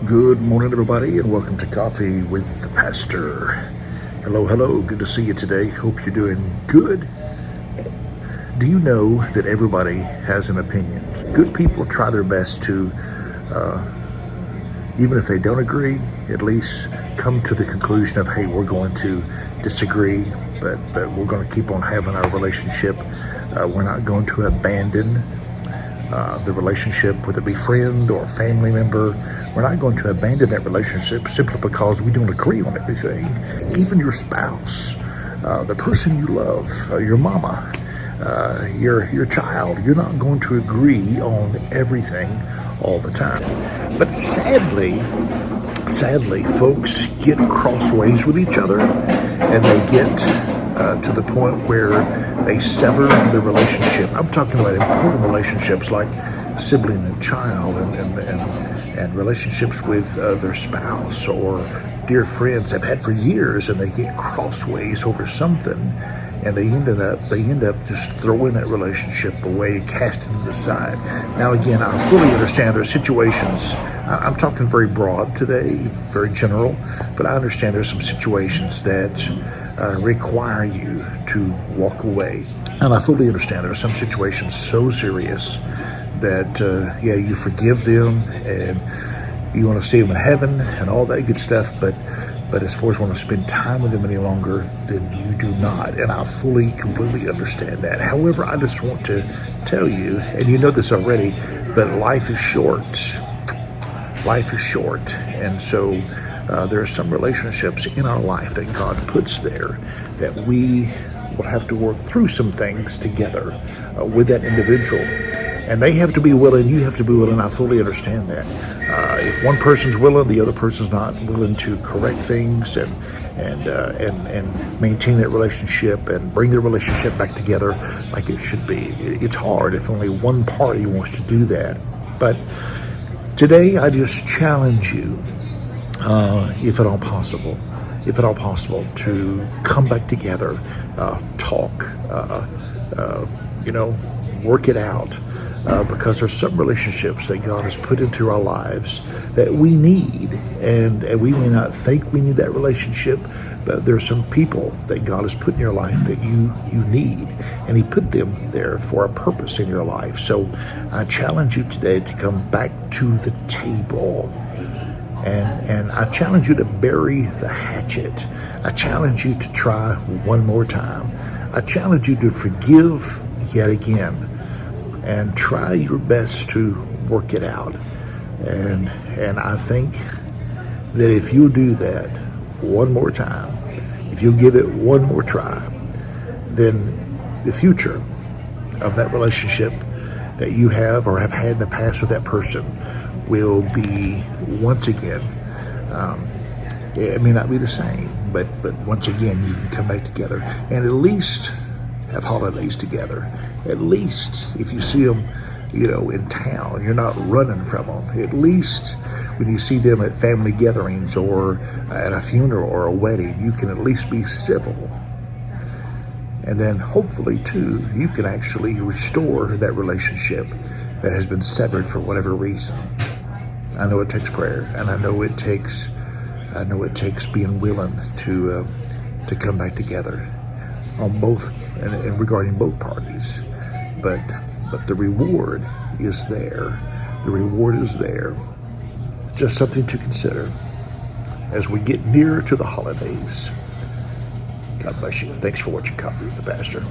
Good morning, everybody, and welcome to Coffee with the Pastor. Hello. Good to see you today. Hope you're doing good. Do you know that everybody has an opinion? Good people try their best to, even if they don't agree, at least come to the conclusion of, hey, we're going to disagree, but we're going to keep on having our relationship. We're not going to abandon the relationship, whether it be friend or family member. We're not going to abandon that relationship simply because we don't agree on everything. Even your spouse, the person you love, your mama, your child, you're not going to agree on everything all the time. But sadly, folks get crossways with each other, and they get to the point where they sever the relationship. I'm talking about important relationships like sibling and child, and relationships with their spouse or dear friends they've had for years, and they get crossways over something, and they end up just throwing that relationship away, casting it aside. Now, again, I fully understand there are situations. I'm talking very broad today, very general, but I understand there's some situations that require you to walk away. And I fully understand there are some situations so serious that, you forgive them and you want to see them in heaven and all that good stuff, but as far as want to spend time with them any longer, then you do not. And I completely understand that. However, I just want to tell you, and you know this already, but life is short. Life is short. And so there are some relationships in our life that God puts there that we will have to work through some things together with that individual. And they have to be willing, you have to be willing. I fully understand that. If one person's willing, the other person's not willing to correct things and maintain that relationship and bring the relationship back together like it should be. It's hard if only one party wants to do that. But today, I just challenge you, if at all possible, to come back together, talk, work it out. Because there's some relationships that God has put into our lives that we need, and we may not think we need that relationship, but there's some people that God has put in your life that you need, and He put them there for a purpose in your life. So I challenge you today to come back to the table, and I challenge you to bury the hatchet. I challenge you to try one more time. I challenge you to forgive yet again, and try your best to work it out. And I think that if you do that one more time, if you give it one more try, then the future of that relationship that you have or have had in the past with that person will be once again, it may not be the same, but once again you can come back together and at least have holidays together. At least if you see them, in town, you're not running from them. At least when you see them at family gatherings or at a funeral or a wedding, you can at least be civil. And then hopefully too, you can actually restore that relationship that has been severed for whatever reason. I know it takes prayer, and I know it takes being willing to come back together on both and regarding both parties, but the reward is there. The reward is there. Just something to consider as we get nearer to the holidays. God bless you. Thanks for watching Coffee with the Pastor.